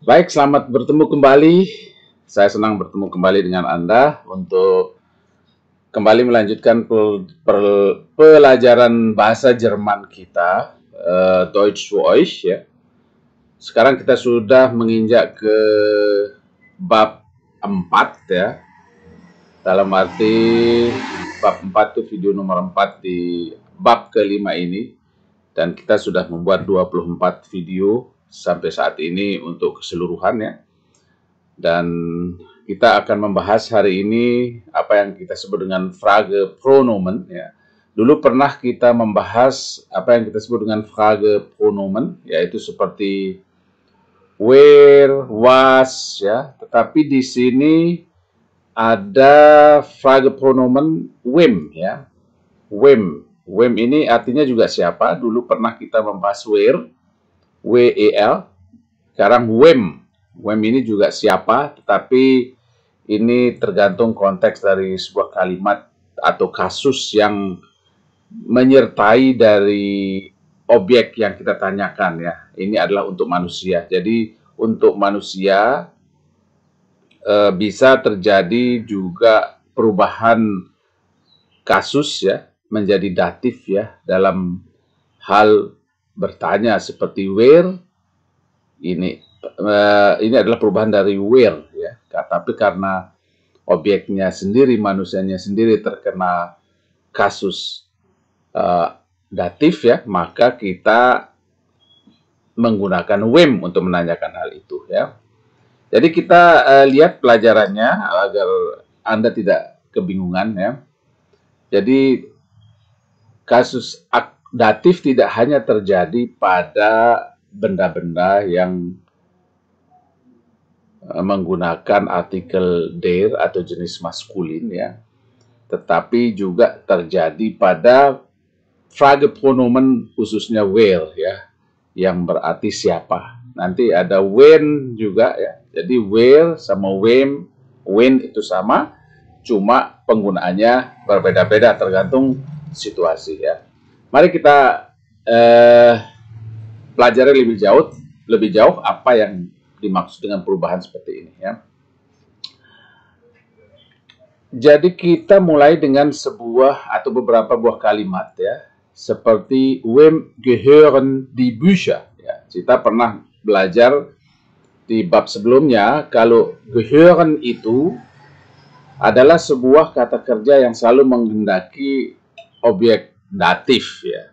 Baik, selamat bertemu kembali. Saya senang bertemu kembali dengan Anda untuk kembali melanjutkan pelajaran bahasa Jerman kita, Deutsch für euch ya. Sekarang kita sudah menginjak ke bab 4 ya. Dalam arti bab 4 itu video nomor 4 di bab kelima ini. Dan kita sudah membuat 24 video sampai saat ini untuk keseluruhan ya. Dan kita akan membahas hari ini apa yang kita sebut dengan Frage Pronomen ya. Dulu pernah kita membahas apa yang kita sebut dengan Frage Pronomen, yaitu seperti where, was ya. Tetapi di sini ada Frage Pronomen wem ya. Wem. Wem ini artinya juga siapa. Dulu pernah kita membahas where, W-E-L. Sekarang wem. Wem ini juga siapa, tetapi ini tergantung konteks dari sebuah kalimat atau kasus yang menyertai dari objek yang kita tanyakan ya. Ini adalah untuk manusia. Jadi untuk manusia bisa terjadi juga perubahan kasus ya menjadi datif ya dalam hal bertanya seperti where. Ini adalah perubahan dari where ya. Tapi karena objeknya sendiri, manusianya sendiri terkena kasus datif ya, maka kita menggunakan wem untuk menanyakan hal itu ya. Jadi kita lihat pelajarannya agar Anda tidak kebingungan ya. Jadi kasus datif tidak hanya terjadi pada benda-benda yang menggunakan artikel der atau jenis maskulin ya, tetapi juga terjadi pada Frage Pronomen khususnya where ya, yang berarti siapa. Nanti ada when juga ya. Jadi where sama wem, when itu sama, cuma penggunaannya berbeda-beda tergantung situasi ya. Mari kita pelajari lebih jauh apa yang dimaksud dengan perubahan seperti ini ya. Jadi kita mulai dengan sebuah atau beberapa buah kalimat ya, seperti wem gehören die Bücher ya. Kita pernah belajar di bab sebelumnya kalau gehören itu adalah sebuah kata kerja yang selalu menghendaki objek datif ya.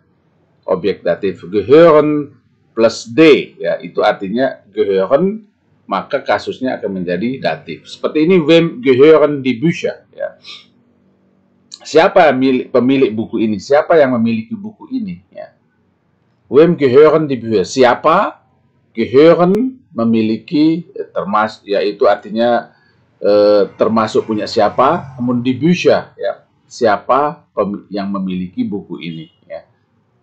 Objek datif gehören plus D ya, itu artinya gehören, maka kasusnya akan menjadi datif. Seperti ini, wem gehören die Bücher ya. Siapa pemilik buku ini? Siapa yang memiliki buku ini ya? Wem gehören die Bücher? Siapa? Gehören memiliki, termasuk yaitu artinya termasuk punya siapa, kemudian die Bücher ya. Siapa yang memiliki buku ini ya.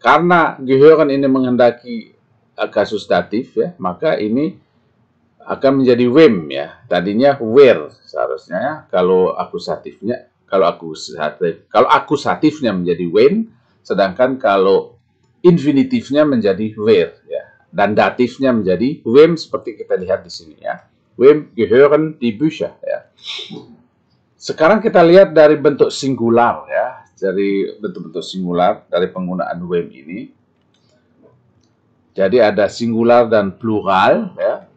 Karena gehören ini menghendaki kasus datif ya, maka ini akan menjadi wem ya. Tadinya where seharusnya ya. Kalau akusatifnya menjadi when, sedangkan kalau infinitifnya menjadi where ya, dan datifnya menjadi wem seperti kita lihat di sini ya. Wem gehören die Bücher ya. Sekarang kita lihat dari bentuk singular ya, dari bentuk-bentuk singular dari penggunaan wem ini. Jadi ada singular dan plural ya.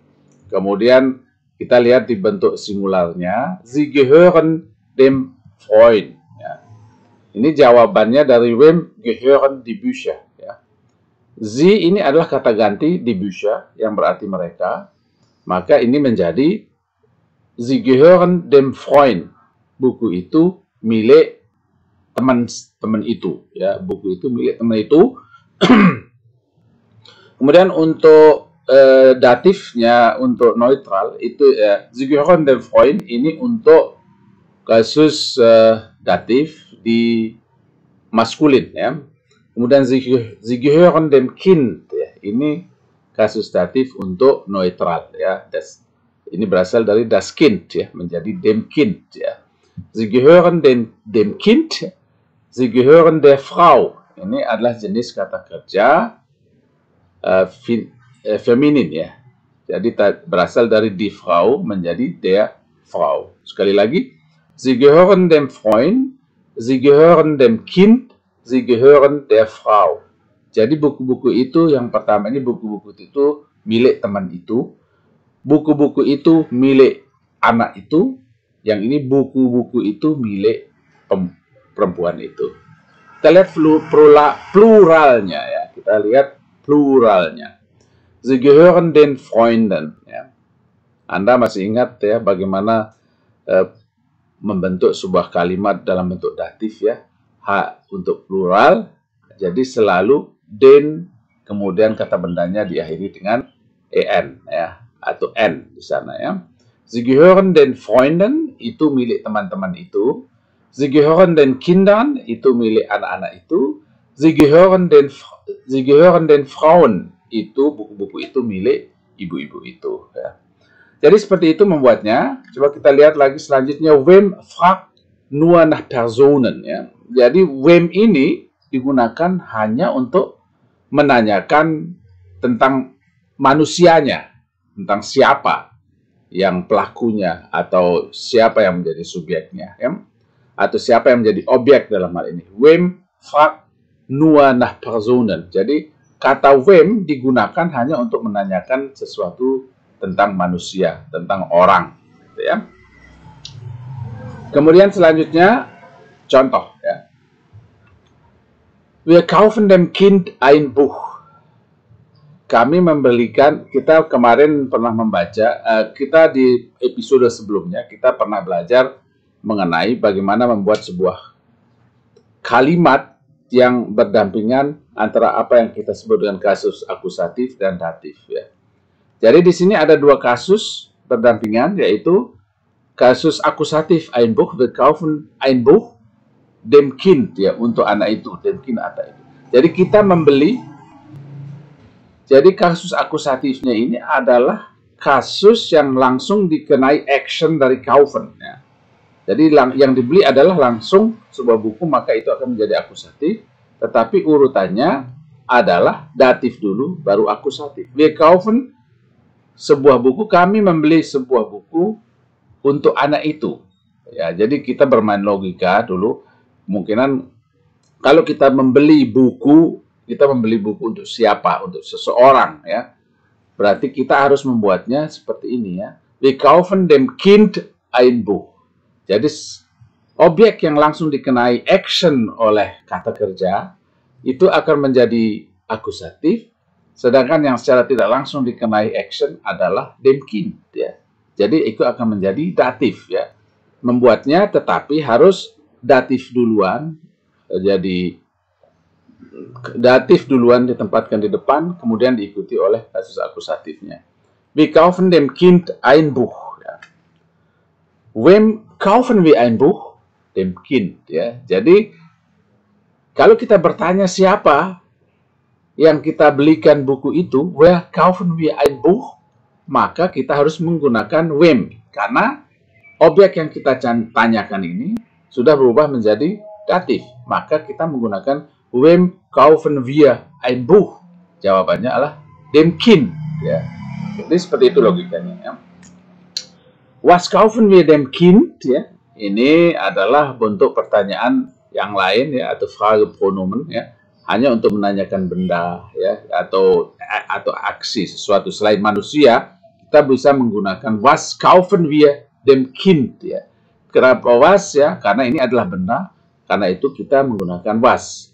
Kemudian kita lihat di bentuk singularnya, Sie gehören dem Freund ya. Ini jawabannya dari wem gehören die Bücher ya. Sie ini adalah kata ganti die Bücher yang berarti mereka. Maka ini menjadi Sie gehören dem Freund. Buku itu milik teman itu ya. Buku itu milik teman itu. Kemudian untuk datifnya, untuk neutral itu ya, Sie gehören dem Freund, ini untuk kasus datif di maskulin ya. Kemudian Sie gehören dem Kind ya, ini kasus datif untuk neutral ya. Ini berasal dari das Kind ya, menjadi dem Kind ya. Sie gehören dem Kind, Sie gehören der Frau. Ini adalah jenis kata kerja feminin ya. Jadi berasal dari die Frau menjadi der Frau. Sekali lagi, sie gehören dem Freund, sie gehören dem Kind, sie gehören der Frau. Jadi buku-buku itu yang pertama ini buku-buku itu milik teman itu, buku-buku itu milik anak itu, yang ini buku-buku itu milik perempuan itu. Kita lihat pluralnya ya, kita lihat pluralnya. Sie gehören den Freunden. Ya. Anda masih ingat ya bagaimana membentuk sebuah kalimat dalam bentuk datif ya. H untuk plural, jadi selalu den, kemudian kata bendanya diakhiri dengan en ya, atau n di sana ya. Sie gehören den Freunden, itu milik teman-teman itu. Sie gehören den Kindern, itu milik anak-anak itu. Sie gehören den Frauen, itu buku-buku itu milik ibu-ibu itu ya. Jadi seperti itu membuatnya. Coba kita lihat lagi selanjutnya, wem fragt nur nach Personen ya. Jadi wem ini digunakan hanya untuk menanyakan tentang manusianya, tentang siapa yang pelakunya atau siapa yang menjadi subjeknya ya. Atau siapa yang menjadi objek dalam hal ini. Wem fragt nur nach Personen. Jadi kata wem digunakan hanya untuk menanyakan sesuatu tentang manusia, tentang orang. Ya. Kemudian selanjutnya, contoh. Ya. Wir kaufen dem Kind ein Buch. Kami membelikan, kita kemarin pernah membaca, kita di episode sebelumnya, kita pernah belajar mengenai bagaimana membuat sebuah kalimat yang berdampingan antara apa yang kita sebut dengan kasus akusatif dan datif ya. Jadi di sini ada dua kasus berdampingan, yaitu kasus akusatif ein Buch, wir kaufen ein Buch dem Kind ya, untuk anak itu, dem Kind anak itu. Jadi kita membeli. Jadi kasus akusatifnya ini adalah kasus yang langsung dikenai action dari kaufen ya. Jadi yang dibeli adalah langsung sebuah buku, maka itu akan menjadi akusatif. Tetapi urutannya adalah datif dulu, baru akusatif. Wir kaufen sebuah buku, kami membeli sebuah buku untuk anak itu. Ya, jadi kita bermain logika dulu. Kemungkinan kalau kita membeli buku untuk siapa? Untuk seseorang ya. Berarti kita harus membuatnya seperti ini ya. Wir kaufen dem Kind ein Buch. Jadi objek yang langsung dikenai action oleh kata kerja itu akan menjadi akusatif, sedangkan yang secara tidak langsung dikenai action adalah dem Kind ya. Jadi itu akan menjadi datif ya. Membuatnya tetapi harus datif duluan. Jadi datif duluan ditempatkan di depan, kemudian diikuti oleh kasus akusatifnya. Wir kaufen dem Kind ein Buch. Ya. Wem kaufen wir ein Buch? Dem Kind. Ya. Jadi kalau kita bertanya siapa yang kita belikan buku itu, where kaufen wir ein Buch? Maka kita harus menggunakan wem, karena objek yang kita tanyakan ini sudah berubah menjadi datif. Maka kita menggunakan wem kaufen wir ein Buch? Jawabannya adalah dem Kind. Ya. Jadi seperti itu logikanya. Ya. Was kaufen wir dem Kind? Ya. Ini adalah bentuk pertanyaan yang lain ya, atau Fragepronomen ya, hanya untuk menanyakan benda ya, atau aksi sesuatu selain manusia. Kita bisa menggunakan was kaufen wir dem Kind ya. Kenapa was ya? Karena ini adalah benda. Karena itu kita menggunakan was.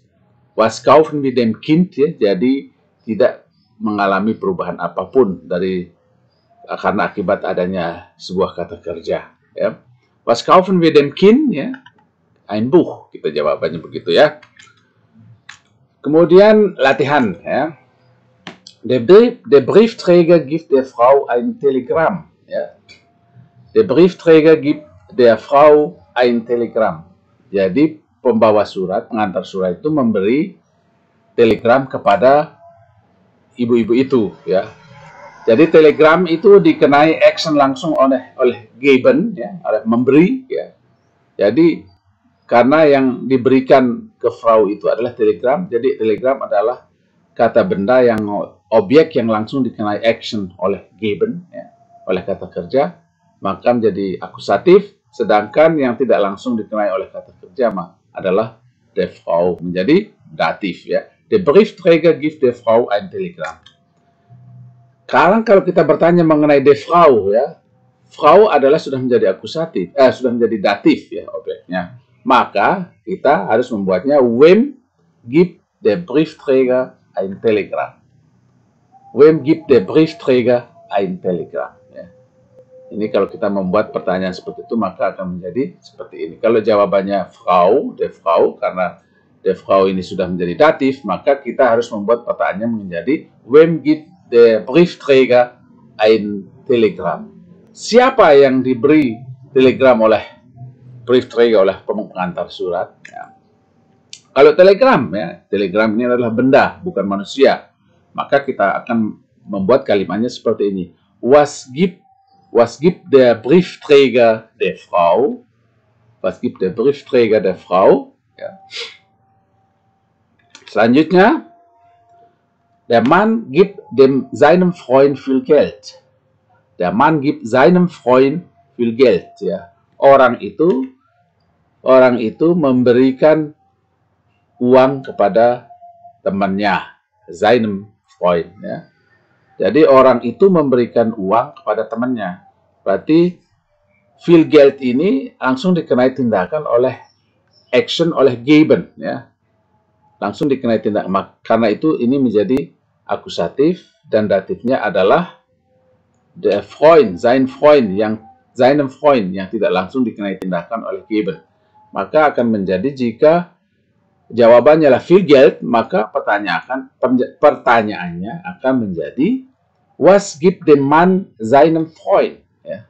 Was kaufen wir dem Kind ya. Jadi tidak mengalami perubahan apapun dari karena akibat adanya sebuah kata kerja ya. Was kaufen wir dem Kind ya? Ein Buch. Kita jawabannya begitu ya. Kemudian latihan ya. Der Briefträger gibt der Frau ein Telegramm. Ya. Der Briefträger gibt der Frau ein Telegramm. Jadi pembawa surat, pengantar surat itu memberi telegram kepada ibu-ibu itu. Ya. Jadi telegram itu dikenai action langsung oleh geben, ya, oleh memberi. Ya. Jadi karena yang diberikan ke Frau itu adalah telegram, jadi telegram adalah kata benda yang objek yang langsung dikenai action oleh given, ya, oleh kata kerja, maka menjadi akusatif, sedangkan yang tidak langsung dikenai oleh kata kerja adalah der Frau, menjadi datif, ya. Der Briefträger gibt der Frau ein Telegramm. Sekarang kalau kita bertanya mengenai der Frau, ya, Frau adalah sudah menjadi akusatif, sudah menjadi datif, ya, objeknya. Maka kita harus membuatnya wem gibt der Briefträger ein Telegramm. Wem gibt der Briefträger ein Telegramm? Ya. Ini kalau kita membuat pertanyaan seperti itu, maka akan menjadi seperti ini. Kalau jawabannya Frau, der Frau, karena der Frau ini sudah menjadi datif, maka kita harus membuat pertanyaan menjadi wem gibt der Briefträger ein Telegramm? Siapa yang diberi telegram oleh Briefträger, oleh pengantar surat? Ya. Kalau telegram, ya, telegram ini adalah benda, bukan manusia. Maka kita akan membuat kalimatnya seperti ini. Was gibt der Briefträger der Frau? Was gibt der Briefträger der Frau? Ya. Selanjutnya, der Mann gibt seinem Freund viel Geld. Der Mann gibt seinem Freund viel Geld. Ya. Orang itu memberikan uang kepada temannya, seinem Freund. Ya. Jadi orang itu memberikan uang kepada temannya. Berarti viel Geld ini langsung dikenai tindakan oleh action, oleh geben. Ya. Langsung dikenai tindakan. Karena itu ini menjadi akusatif dan datifnya adalah der Freund, seinem Freund yang tidak langsung dikenai tindakan oleh geben. Maka akan menjadi jika jawabannya adalah viel Geld, maka pertanyaannya akan menjadi was gibt dem Mann seinem Freund? Ya.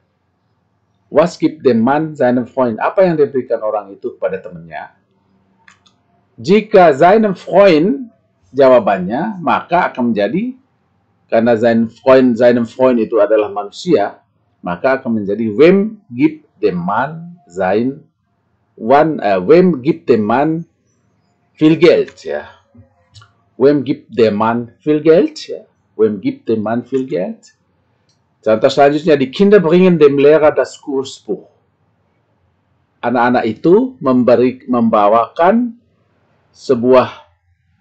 Was gibt dem Mann seinem Freund? Apa yang diberikan orang itu kepada temannya? Jika seinem Freund jawabannya, maka akan menjadi, karena seinem Freund itu adalah manusia, maka akan menjadi wem gibt dem Mann viel Geld, ya. Wem gibt der Mann viel Geld, ya. Wem gibt dem Mann viel Geld? Contoh selanjutnya, die Kinder bringen dem Lehrer das Kursbuch. Anak-anak itu membawakan sebuah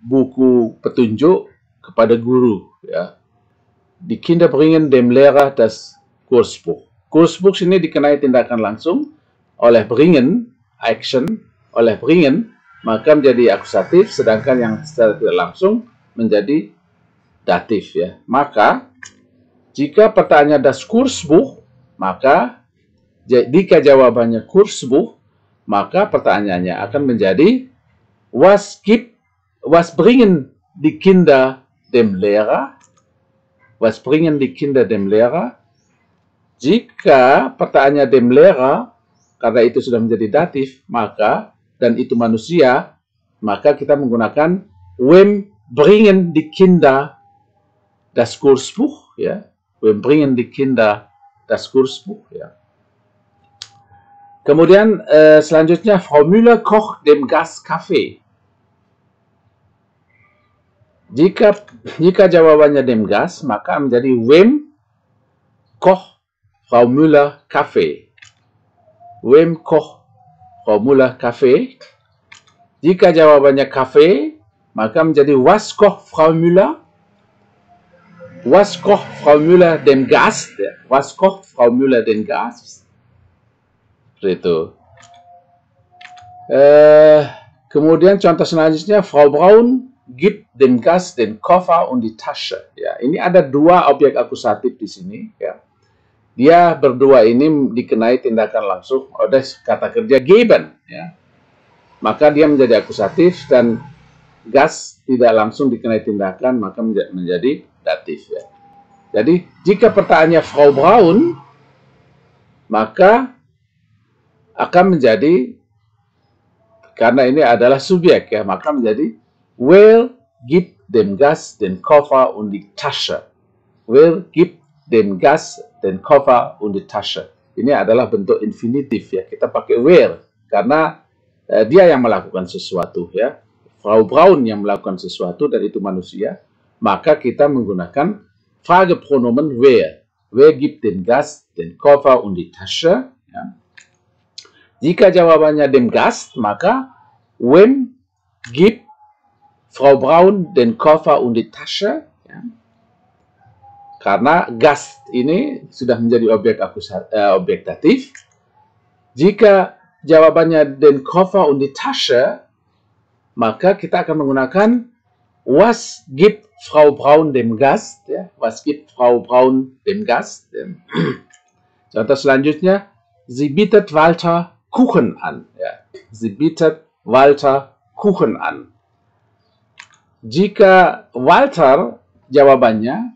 buku petunjuk kepada guru, ya. Die Kinder bringen dem Lehrer das Kursbuch. Kursbuch ini dikenai tindakan langsung oleh bringen, action, oleh bringen, maka menjadi akusatif, sedangkan yang secara tidak langsung menjadi datif, ya. Maka jika pertanyaan das Kursbuch, maka jika jawabannya Kursbuch, maka pertanyaannya akan menjadi was bringen die Kinder dem Lehrer? Was bringen die Kinder dem Lehrer? Jika pertanyaannya dem Lehrer, karena itu sudah menjadi datif, maka dan itu manusia, maka kita menggunakan wem bringen die Kinder das Kursbuch, ya. Wem bringen die Kinder das Kursbuch, ya. Kemudian selanjutnya Frau Müller kocht dem Gast Kaffee. Jika jawabannya dem Gast, maka menjadi wem kocht Frau Müller Kaffee. Wem kocht Frau Müller Kaffee. Jika jawabannya Kaffee, maka menjadi was kocht Frau Müller? Was kocht Frau Müller dem Gast? Was kocht Frau Müller den Gast? Itu. Kemudian contoh selanjutnya, Frau Braun gibt dem Gast den Koffer und die Tasche. Ya, ini ada dua objek akusatif di sini. Ya. Dia berdua ini dikenai tindakan langsung oleh kata kerja geben. Ya. Maka dia menjadi akusatif dan Gast tidak langsung dikenai tindakan, maka menjadi datif. Ya. Jadi jika pertanyaannya Frau Braun, maka akan menjadi, karena ini adalah subjek, ya, maka menjadi wer gibt dem Gast den Koffer und die Tasche? Wer gibt dem Gast den Koffer und die Tasche? Ini adalah bentuk infinitif, ya. Kita pakai wer karena dia yang melakukan sesuatu, ya. Frau Braun yang melakukan sesuatu dan itu manusia. maka kita menggunakan Fragepronomen wer. Wer gibt den Gast den Koffer und die Tasche? Ya. Jika jawabannya dem Gast, maka wem gibt Frau Braun den Koffer und die Tasche? Ya. Karena Gast ini sudah menjadi objek datif. Jika jawabannya den Koffer und die Tasche, maka kita akan menggunakan was gibt Frau Braun dem Gast? Ya. Was gibt Frau Braun dem Gast? Ya. Contoh selanjutnya, sie bietet Walter Kuchen an. Ya. Sie bietet Walter Kuchen an. Jika Walter jawabannya,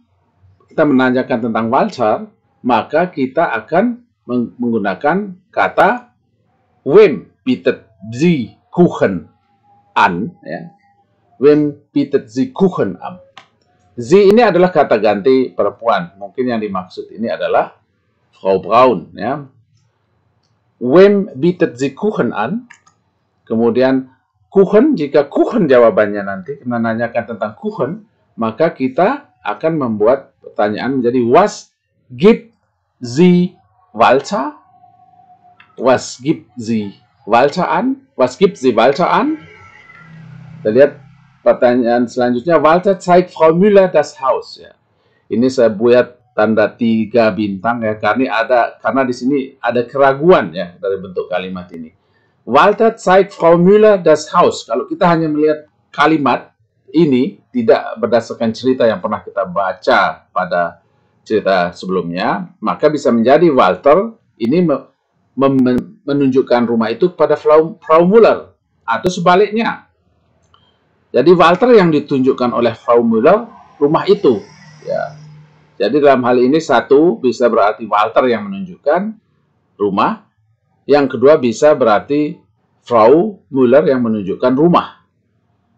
kita menanyakan tentang Walter, maka kita akan menggunakan kata wem bietet sie Kuchen an. Ya. Wem bietet sie Kuchen an. Sie ini adalah kata ganti perempuan. Mungkin yang dimaksud ini adalah Frau Braun. Ya. Wem bietet sie Kuchen an. Kemudian Kuchen, jika Kuchen jawabannya nanti, kita menanyakan tentang Kuchen, maka kita akan membuat pertanyaan menjadi was gibt sie Walter? Was gibt sie Walter an? Was gibt sie Walter an? Kita lihat pertanyaan selanjutnya. Walter zeigt Frau Müller das Haus. Ya. Ini saya buat tanda 3 bintang ya, karena di sini ada keraguan ya dari bentuk kalimat ini. Walter zeigt Frau Müller das Haus. Kalau kita hanya melihat kalimat ini tidak berdasarkan cerita yang pernah kita baca pada cerita sebelumnya, maka bisa menjadi Walter ini menunjukkan rumah itu kepada Frau Müller atau sebaliknya. Jadi Walter yang ditunjukkan oleh Frau Müller rumah itu. Ya. Jadi dalam hal ini satu bisa berarti Walter yang menunjukkan rumah. Yang kedua bisa berarti Frau Müller yang menunjukkan rumah.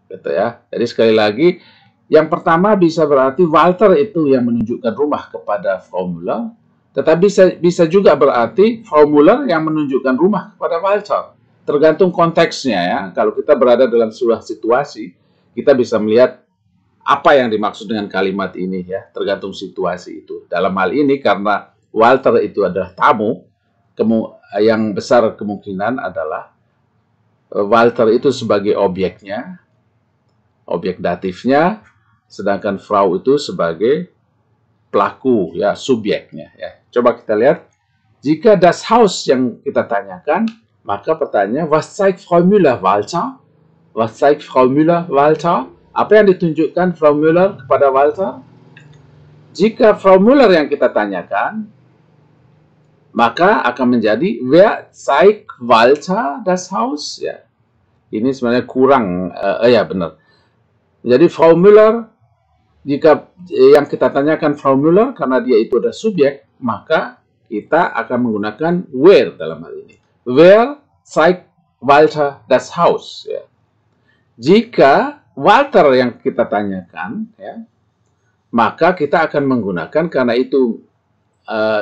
Gitu ya. Jadi sekali lagi, yang pertama bisa berarti Walter itu yang menunjukkan rumah kepada Frau Müller. Tetapi bisa juga berarti Frau Müller yang menunjukkan rumah kepada Walter. Tergantung konteksnya ya. Kalau kita berada dalam sebuah situasi, kita bisa melihat apa yang dimaksud dengan kalimat ini ya. Tergantung situasi itu. Dalam hal ini karena Walter itu adalah tamu, yang besar kemungkinan adalah Walter itu sebagai objeknya, objek datifnya, sedangkan Frau itu sebagai pelaku, ya, subjeknya. Ya. Coba kita lihat, jika das Haus yang kita tanyakan, maka pertanyaannya, was zeigt Frau Müller Walter? Was zeigt Frau Müller Walter? Apa yang ditunjukkan Frau Müller kepada Walter? Jika Frau Müller yang kita tanyakan, maka akan menjadi wer zeigt Walter das Haus? Ya. Ini sebenarnya kurang, ya benar. Jadi Frau Müller, jika yang kita tanyakan Frau Müller, karena dia itu adalah subjek, maka kita akan menggunakan where dalam hal ini. Wer zeigt Walter das Haus? Ya. Jika Walter yang kita tanyakan, ya, maka kita akan menggunakan, karena itu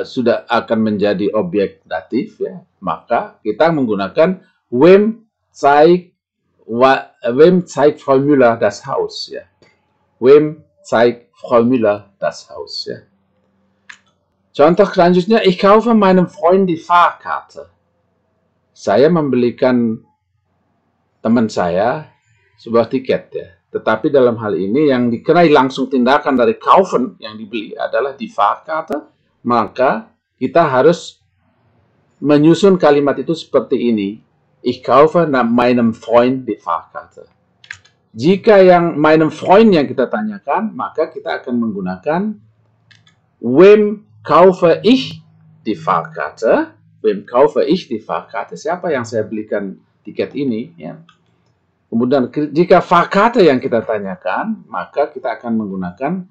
sudah akan menjadi objek datif, ya, maka kita menggunakan wem zeigt Frau Müller das Haus, ya. Wem zeigt Frau Müller das Haus, ya. Contoh selanjutnya, ich kaufe meinem Freund die Fahrkarte. Saya membelikan teman saya sebuah tiket, ya. Tetapi dalam hal ini yang dikenai langsung tindakan dari kaufen yang dibeli adalah die Fahrkarte, maka kita harus menyusun kalimat itu seperti ini. Ich kaufe meinem Freund die Fahrkarte. Jika yang meinem Freund yang kita tanyakan, maka kita akan menggunakan wem kaufe ich die Fahrkarte? Wem kaufe ich die Fahrkarte? Siapa yang saya belikan tiket ini? Ya. Kemudian jika Fahrkarte yang kita tanyakan, maka kita akan menggunakan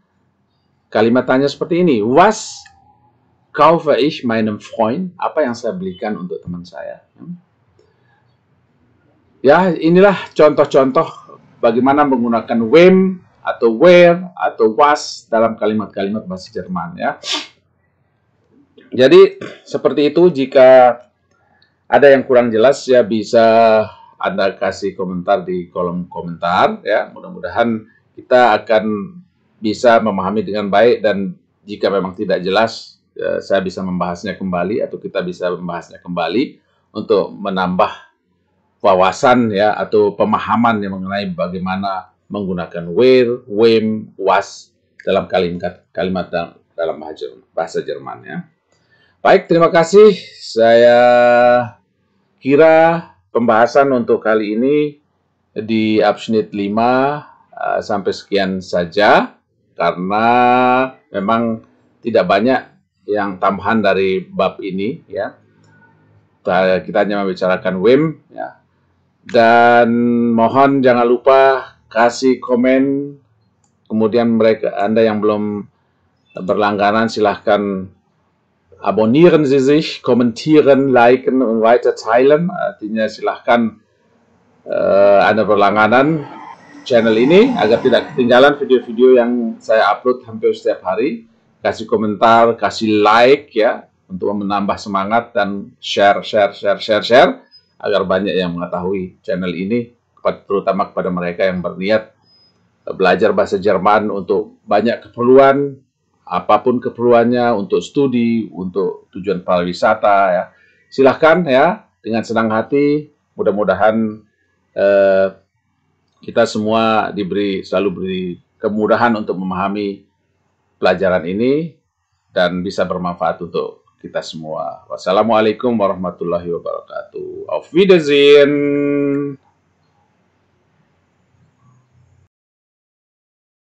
kalimat tanya seperti ini. Was kaufe ich meinem Freund? Apa yang saya belikan untuk teman saya? Ya, inilah contoh-contoh bagaimana menggunakan wem atau where atau was dalam kalimat-kalimat bahasa Jerman, ya. Jadi seperti itu. Jika ada yang kurang jelas, ya bisa Anda kasih komentar di kolom komentar, ya. Mudah-mudahan kita akan bisa memahami dengan baik, dan jika memang tidak jelas, saya bisa membahasnya kembali atau kita bisa membahasnya kembali untuk menambah wawasan ya atau pemahaman yang mengenai bagaimana menggunakan where, when, was dalam kalimat dalam bahasa Jerman ya. Baik, terima kasih. Saya kira pembahasan untuk kali ini di Abschnitt 5 sampai sekian saja, karena memang tidak banyak yang tambahan dari bab ini ya. Kita hanya membicarakan WIM ya. Dan mohon jangan lupa kasih komen. Kemudian Anda yang belum berlangganan silahkan abonnieren Sie sich, kommentieren, liken und weiter teilen. Artinya silahkan Anda berlangganan channel ini agar tidak ketinggalan video-video yang saya upload hampir setiap hari. Kasih komentar, kasih like ya untuk menambah semangat, dan share agar banyak yang mengetahui channel ini, terutama kepada mereka yang berniat belajar bahasa Jerman untuk banyak keperluan, apapun keperluannya, untuk studi, untuk tujuan pariwisata ya. Silahkan ya, dengan senang hati. Mudah-mudahan kita semua selalu diberi kemudahan untuk memahami pelajaran ini dan bisa bermanfaat untuk kita semua. Wassalamualaikum warahmatullahi wabarakatuh. Auf Wiedersehen.